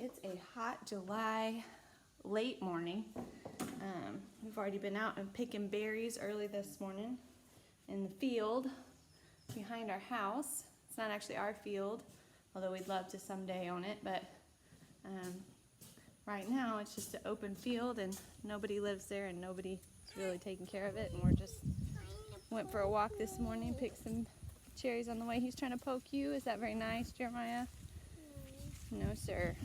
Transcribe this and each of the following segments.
It's a hot July late morning. We've already been out and picking berries early this morning in the field behind our house. It's not actually our field, although we'd love to someday own it, but right now it's just an open field and nobody lives there and nobody's really taking care of it, and we're just went for a walk this morning, picked some cherries on the way. He's trying to poke you. Is that very nice, Jeremiah? No, sir.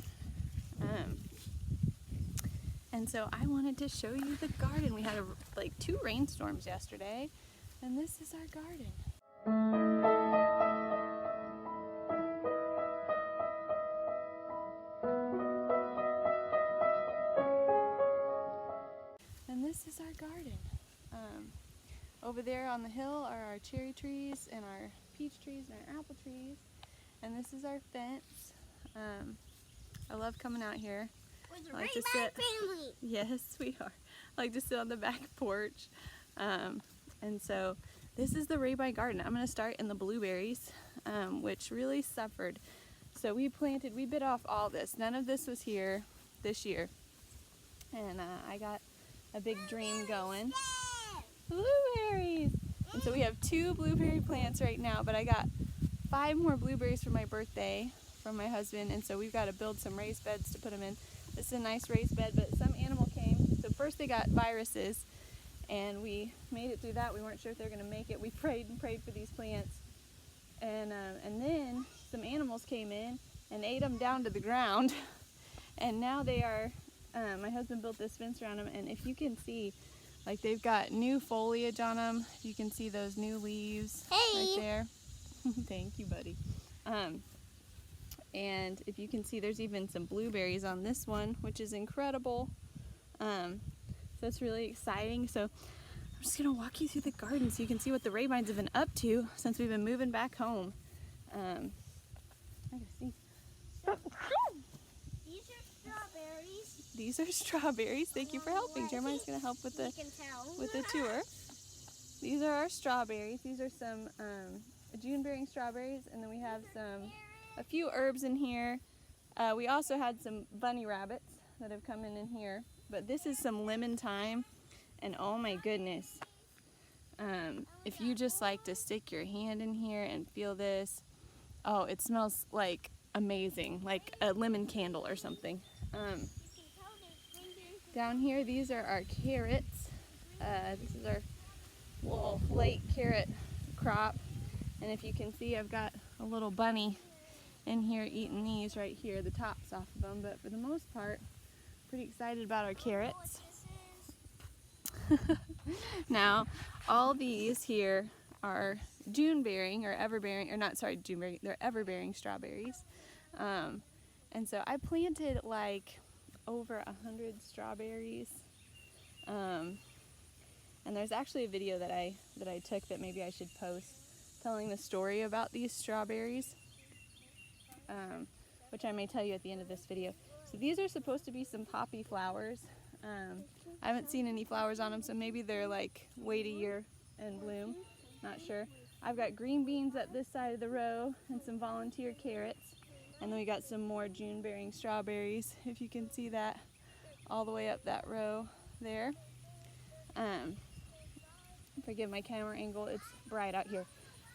And so I wanted to show you the garden. We had like 2 rainstorms yesterday, and this is our garden. And this is our garden. Over there on the hill are our cherry trees and our peach trees and our apple trees. And this is our fence. I love coming out here. We're the Rehbein family. Yes, we are. I like to sit on the back porch. And so this is the Rehbein garden. I'm going to start in the blueberries, which really suffered. So we bit off all this. None of this was here this year. And I got a big dream going. Blueberries! And so we have 2 blueberry plants right now, but I got 5 more blueberries for my birthday from my husband, and so we've got to build some raised beds to put them in. This is a nice raised bed, but some animal came. So first they got viruses, and we made it through that. We weren't sure if they were going to make it. We prayed and prayed for these plants, and then some animals came in and ate them down to the ground. And now they are, my husband built this fence around them, and if you can see, like, they've got new foliage on them. You can see those new leaves right there. Thank you, buddy. And if you can see, there's even some blueberries on this one, which is incredible. So it's really exciting. So I'm just gonna walk you through the garden so you can see what the Rehbeins have been up to since we've been moving back home. I gotta see. These are strawberries. These are strawberries. Thank you for helping. Jeremiah's gonna help with the tour. These are our strawberries. These are some June-bearing strawberries, and then we have a few herbs in here. We also had some bunny rabbits that have come in here, but this is some lemon thyme, and oh my goodness, if you just like to stick your hand in here and feel this, oh, it smells like amazing, like a lemon candle or something. Down here, these are our carrots. This is our little late carrot crop, and if you can see, I've got a little bunny in here eating these right here, the tops off of them, but for the most part, pretty excited about our carrots. Now, all these here are June-bearing or ever-bearing, or not, sorry, June-bearing, they're ever-bearing strawberries. And so I planted like over 100 strawberries. And there's actually a video that I took that maybe I should post telling the story about these strawberries. Which I may tell you at the end of this video. So these are supposed to be some poppy flowers. I haven't seen any flowers on them, so maybe they're like wait a year and bloom. Not sure. I've got green beans up this side of the row and some volunteer carrots. And then we got some more June-bearing strawberries, if you can see that, all the way up that row there. Forgive my camera angle, it's bright out here.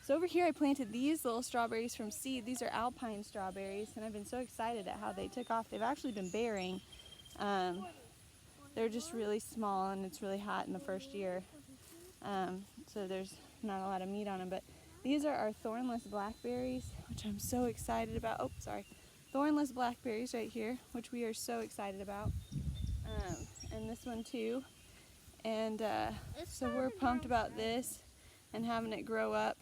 So over here I planted these little strawberries from seed. These are alpine strawberries, and I've been so excited at how they took off. They've actually been bearing. They're just really small, and it's really hot in the first year. So there's not a lot of meat on them, but these are our thornless blackberries, which I'm so excited about. Oh, sorry. Thornless blackberries right here, which we are so excited about. And this one too. And so we're pumped about this and having it grow up.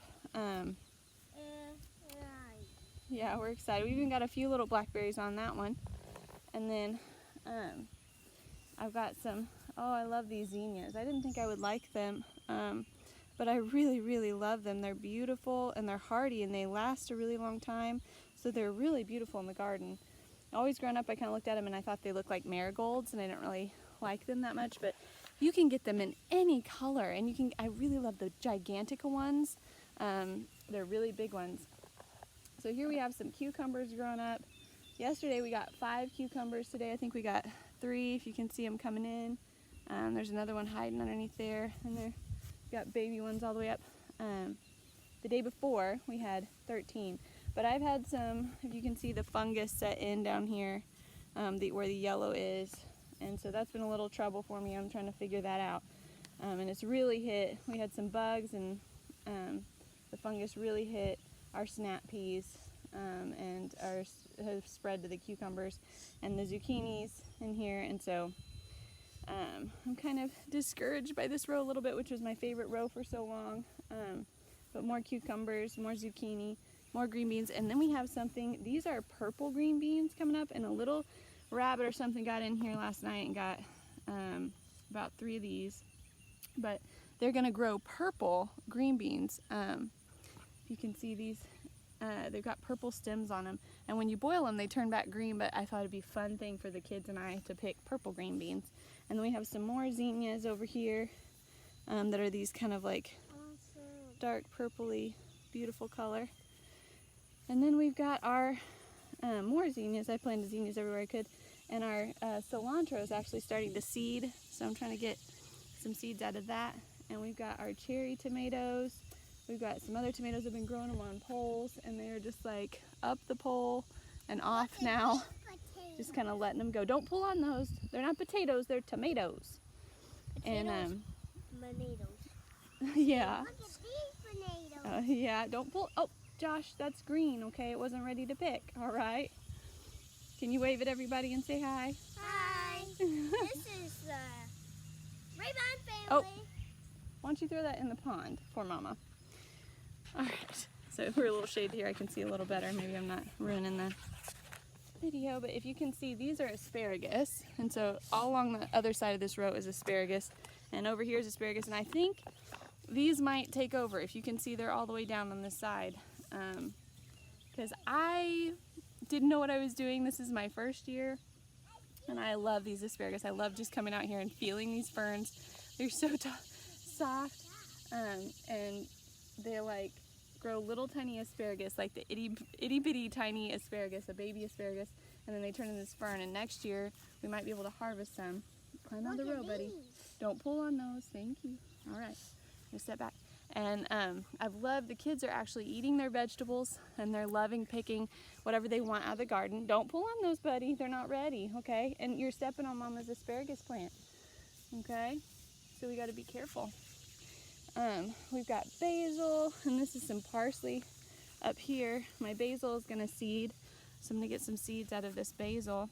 Yeah, we're excited. We even got a few little blackberries on that one. And then I've got some, oh, I love these zinnias. I didn't think I would like them, but I really, really love them. They're beautiful and they're hardy and they last a really long time. So they're really beautiful in the garden. Always growing up, I kind of looked at them and I thought they looked like marigolds, and I didn't really like them that much, but you can get them in any color, and you can, I really love the gigantica ones. They're really big ones. So here we have some cucumbers growing up. yesterday we got 5 cucumbers. Today I think we got 3, if you can see them coming in. There's another one hiding underneath there, and there we got baby ones all the way up. The day before we had 13, but I've had some, if you can see, the fungus set in down here, where the yellow is, and so that's been a little trouble for me. I'm trying to figure that out, and it's really hit. We had some bugs, and the fungus really hit our snap peas, and have spread to the cucumbers and the zucchinis in here, and so I'm kind of discouraged by this row a little bit, which was my favorite row for so long. But more cucumbers, more zucchini, more green beans, and then we have something. These are purple green beans coming up, and a little rabbit or something got in here last night and got about 3 of these. But they're gonna grow purple green beans. You can see these, they've got purple stems on them, and when you boil them they turn back green, but I thought it'd be a fun thing for the kids and I to pick purple green beans. And then we have some more zinnias over here, that are these kind of like dark purpley, beautiful color. And then we've got our more zinnias. I planted zinnias everywhere I could, and our cilantro is actually starting to seed, so I'm trying to get some seeds out of that. And we've got our cherry tomatoes. We've got some other tomatoes that have been growing them on poles, and they're just like up the pole and off now. Just kind of letting them go. Don't pull on those. They're not potatoes, they're tomatoes. And yeah. Look at these tomatoes. Yeah, don't pull. Oh, Josh, that's green, okay? It wasn't ready to pick, all right? Can you wave at everybody and say hi? Hi. This is the Rehbein family. Oh. Why don't you throw that in the pond for Mama? All right, so we're a little shaded here. I can see a little better. Maybe I'm not ruining the video, but if you can see, these are asparagus. And so all along the other side of this row is asparagus, and over here is asparagus. And I think these might take over. If you can see, they're all the way down on this side. Because I didn't know what I was doing. This is my first year, and I love these asparagus. I love just coming out here and feeling these ferns. They're so soft, and they like grow little tiny asparagus, like the itty bitty tiny asparagus, a baby asparagus, and then they turn into this fern. And next year we might be able to harvest some. Climb on the row, buddy. Don't pull on those. Thank you. All right, just step back. And I've loved, the kids are actually eating their vegetables, and they're loving picking whatever they want out of the garden. Don't pull on those, buddy. They're not ready, okay? And you're stepping on Mama's asparagus plant, okay? So we got to be careful. We've got basil, and this is some parsley up here. My basil is going to seed, so I'm going to get some seeds out of this basil.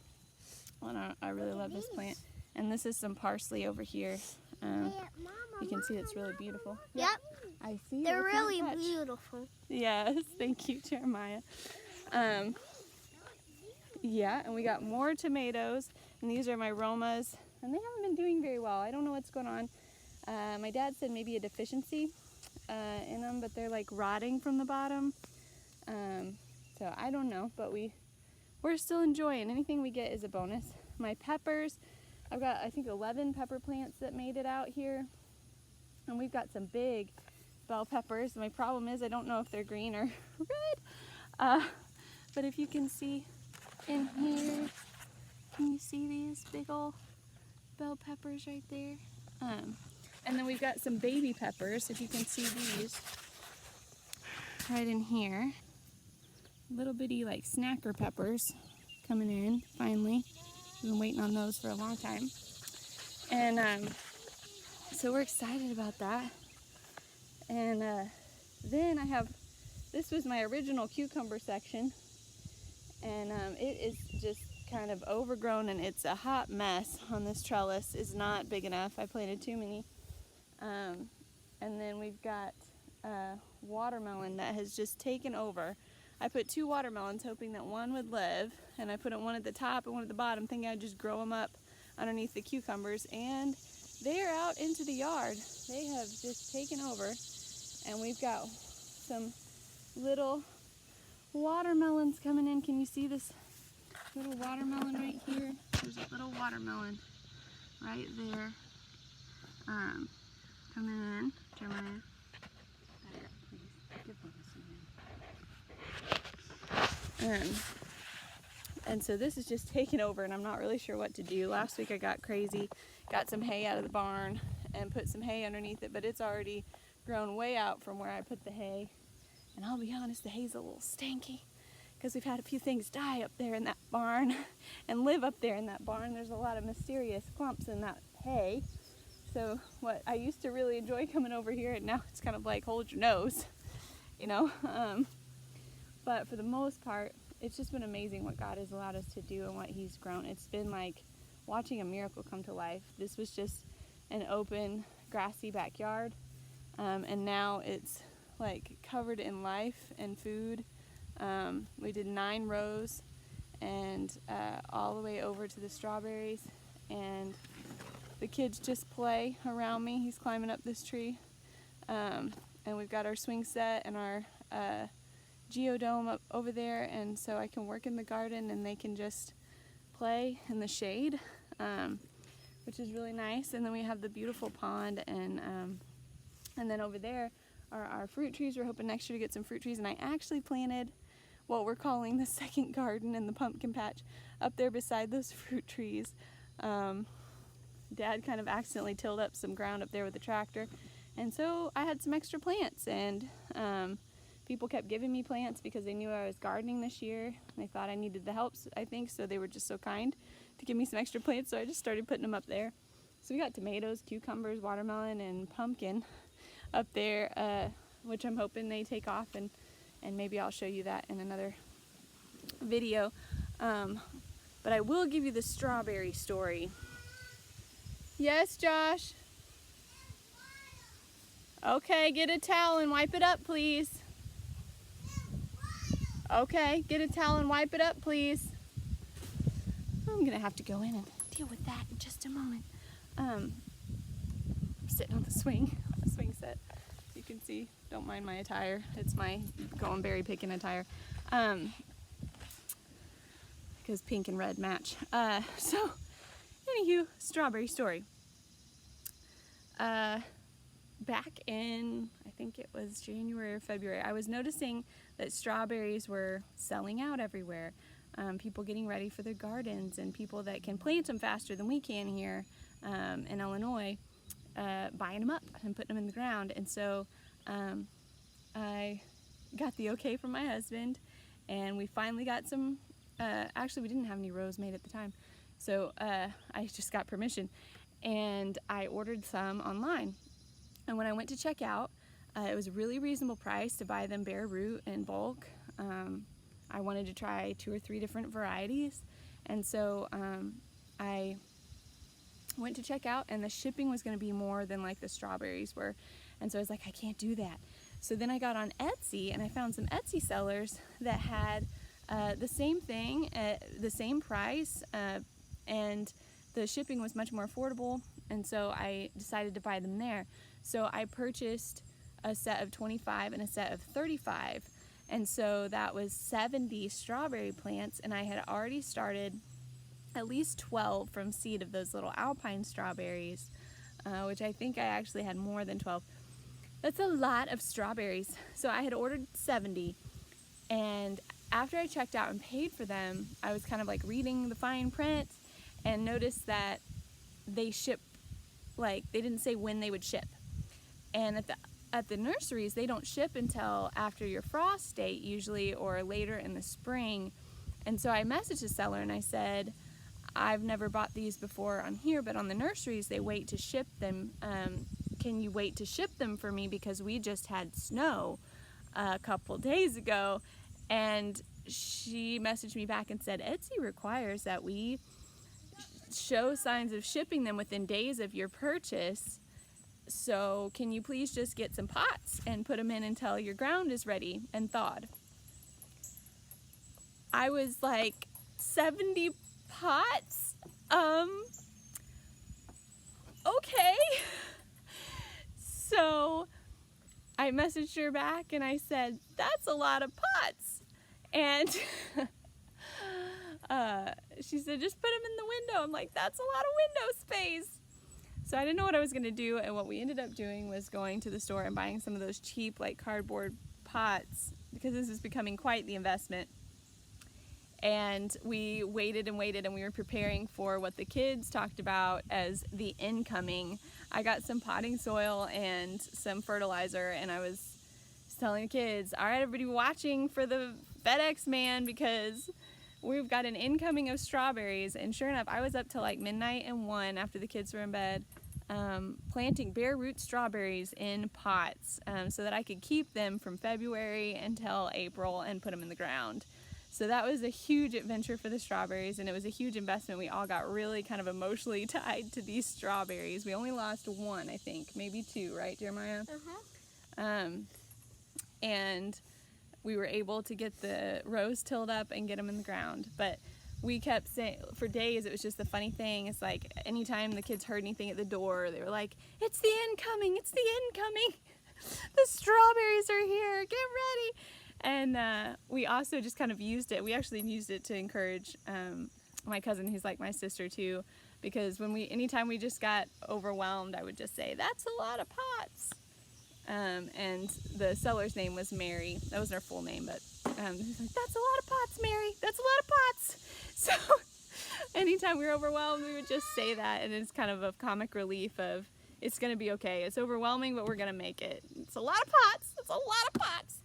Well, I really love this plant. And this is some parsley over here. You can see it's really beautiful. Yep. I see. They're really beautiful. Yes, thank you, Jeremiah. Yeah, and we got more tomatoes, and these are my Romas, and they haven't been doing very well. I don't know what's going on. My dad said maybe a deficiency in them, but they're like rotting from the bottom. So I don't know, but we're still enjoying. Anything we get is a bonus. My peppers, I've got, I think, 11 pepper plants that made it out here, and we've got some big bell peppers. My problem is I don't know if they're green or red, but if you can see in here, can you see these big old bell peppers right there? And then we've got some baby peppers, if you can see these right in here. Little bitty like snacker peppers coming in finally. We've been waiting on those for a long time. And so we're excited about that. And then I have, this was my original cucumber section, and it is just kind of overgrown, and it's a hot mess on this trellis. It's not big enough. I planted too many. And then we've got watermelon that has just taken over. I put 2 watermelons hoping that one would live, and I put one at the top and one at the bottom thinking I'd just grow them up underneath the cucumbers, and they're out into the yard. They have just taken over, and we've got some little watermelons coming in. Can you see this little watermelon right here? There's a little watermelon right there. Coming in. Jeremiah. Better, please. Good boy, And so this is just taking over, and I'm not really sure what to do. Last week I got crazy, got some hay out of the barn and put some hay underneath it, but it's already grown way out from where I put the hay. And I'll be honest, the hay's a little stanky because we've had a few things die up there in that barn and live up there in that barn. There's a lot of mysterious clumps in that hay. So what I used to really enjoy coming over here, and now it's kind of like hold your nose, you know. But for the most part, it's just been amazing what God has allowed us to do and what He's grown. It's been like watching a miracle come to life. This was just an open, grassy backyard, and now it's like covered in life and food. We did 9 rows and all the way over to the strawberries, and the kids just play around me. He's climbing up this tree, and we've got our swing set and our geodome up over there, and so I can work in the garden and they can just play in the shade, which is really nice. And then we have the beautiful pond, and then over there are our fruit trees. We're hoping next year to get some fruit trees, and I actually planted what we're calling the second garden in the pumpkin patch up there beside those fruit trees. Dad kind of accidentally tilled up some ground up there with the tractor, and so I had some extra plants, and people kept giving me plants because they knew I was gardening this year. They thought I needed the help, I think, so they were just so kind to give me some extra plants, so I just started putting them up there. So we got tomatoes, cucumbers, watermelon, and pumpkin up there, which I'm hoping they take off, and maybe I'll show you that in another video. But I will give you the strawberry story. Yes, Josh? Okay, get a towel and wipe it up, please. Okay, get a towel and wipe it up, please. I'm gonna have to go in and deal with that in just a moment. I'm sitting on the swing set. You can see, don't mind my attire. It's my going berry picking attire. Because pink and red match. So, anywho, strawberry story. Back in, I think it was January or February, I was noticing that strawberries were selling out everywhere. People getting ready for their gardens, and people that can plant them faster than we can here in Illinois, buying them up and putting them in the ground. And so I got the okay from my husband, and we finally got some. Actually, we didn't have any rows made at the time, so I just got permission, and I ordered some online. And when I went to check out, it was a really reasonable price to buy them bare root in bulk. I wanted to try 2 or 3 different varieties, and so I went to check out, and the shipping was going to be more than like the strawberries were, and so I was like, I can't do that. So then I got on Etsy, and I found some Etsy sellers that had the same thing at the same price, and the shipping was much more affordable, and so I decided to buy them there. So I purchased a set of 25 and a set of 35, and so that was 70 strawberry plants, and I had already started at least 12 from seed of those little alpine strawberries, which I think I actually had more than 12. That's a lot of strawberries. So I had ordered 70, and after I checked out and paid for them, I was kind of like reading the fine print and noticed that they ship, like, they didn't say when they would ship. And at the nurseries, they don't ship until after your frost date usually, or later in the spring. And so I messaged the seller and I said, I've never bought these before on here, but on the nurseries they wait to ship them. Can you wait to ship them for me, because we just had snow a couple days ago? And she messaged me back and said, Etsy requires that we show signs of shipping them within days of your purchase. So can you please just get some pots and put them in until your ground is ready and thawed? I was like, 70 pots? Okay. So I messaged her back and I said, that's a lot of pots. And she said, just put them in the window. I'm like, that's a lot of window space. So I didn't know what I was going to do, and what we ended up doing was going to the store and buying some of those cheap, like, cardboard pots, because this is becoming quite the investment. And we waited and waited, and we were preparing for what the kids talked about as the incoming. I got some potting soil and some fertilizer, and I was telling the kids, all right, everybody watching for the FedEx man, because we've got an incoming of strawberries. And sure enough, I was up till like midnight and 1 after the kids were in bed, planting bare root strawberries in pots so that I could keep them from February until April and put them in the ground. So that was a huge adventure for the strawberries, and it was a huge investment. We all got really kind of emotionally tied to these strawberries. We only lost 1, I think, maybe 2, right, Jeremiah? And we were able to get the rows tilled up and get them in the ground. But we kept saying, for days, it was just the funny thing. It's like anytime the kids heard anything at the door, they were like, it's the incoming, it's the incoming. The strawberries are here, get ready. And we also just kind of used it. We actually used it to encourage my cousin, who's like my sister too, because anytime we just got overwhelmed, I would just say, that's a lot of pots. And the seller's name was Mary. That was her full name, but he's like, that's a lot of pots, Mary. That's a lot of pots. So anytime we were overwhelmed, we would just say that, and it's kind of a comic relief of, it's going to be okay. It's overwhelming, but we're going to make it. It's a lot of pots. It's a lot of pots.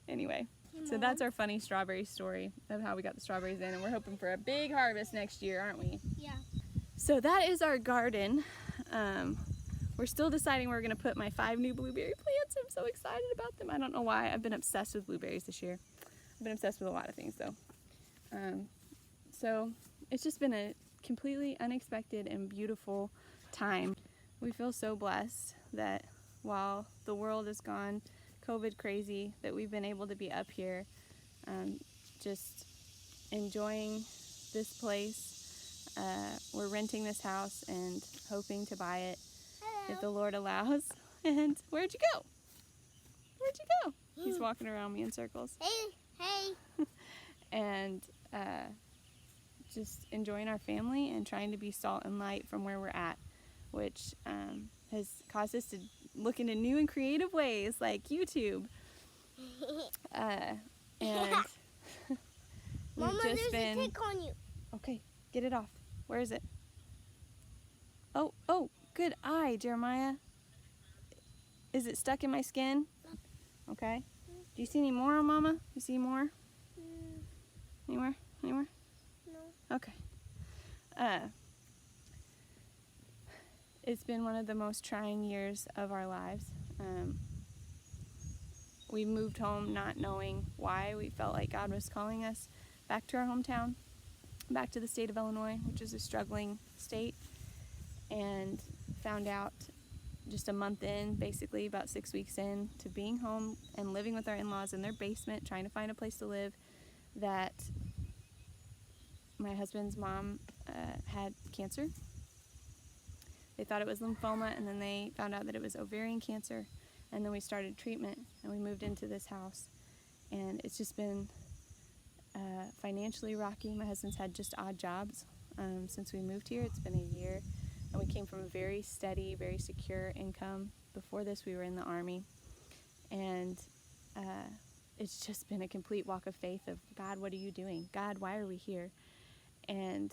Anyway, so that's our funny strawberry story of how we got the strawberries in, and we're hoping for a big harvest next year, aren't we? Yeah. So that is our garden. We're still deciding where we're going to put my 5 new blueberry plants. I'm so excited about them. I don't know why. I've been obsessed with blueberries this year. I've been obsessed with a lot of things, though. So it's just been a completely unexpected and beautiful time. We feel so blessed that while the world has gone COVID crazy, that we've been able to be up here just enjoying this place. We're renting this house and hoping to buy it if the Lord allows. And where'd you go? Where'd you go? He's walking around me in circles. Hey. And just enjoying our family and trying to be salt and light from where we're at, which has caused us to look into new and creative ways like YouTube. And Mama, we've just there's a tick on you. Okay, get it off. Where is it? Oh, good eye, Jeremiah. Is it stuck in my skin? Okay. Do you see any more, Mama? You see more? Anywhere? Anywhere? No. Okay. It's been one of the most trying years of our lives. We moved home not knowing why. We felt like God was calling us back to our hometown, back to the state of Illinois, which is a struggling state, and found out just a month in, basically about 6 weeks in to being home and living with our in-laws in their basement, trying to find a place to live, that my husband's mom had cancer. They thought it was lymphoma, and then they found out that it was ovarian cancer, and then we started treatment, and we moved into this house. And it's just been financially rocky. My husband's had just odd jobs since we moved here. It's been a year, and we came from a very steady, very secure income. Before this, we were in the Army, and it's just been a complete walk of faith of, God, what are you doing? God, why are we here? And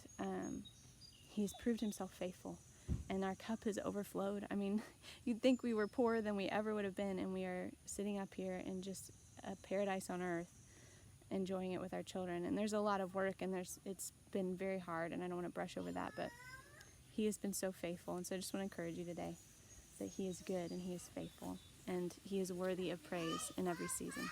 he's proved himself faithful, and our cup has overflowed. I mean, you'd think we were poorer than we ever would have been, and we are sitting up here in just a paradise on earth, enjoying it with our children. And there's a lot of work, and it's been very hard, and I don't want to brush over that, but he has been so faithful. And so I just want to encourage you today that he is good and he is faithful, and he is worthy of praise in every season.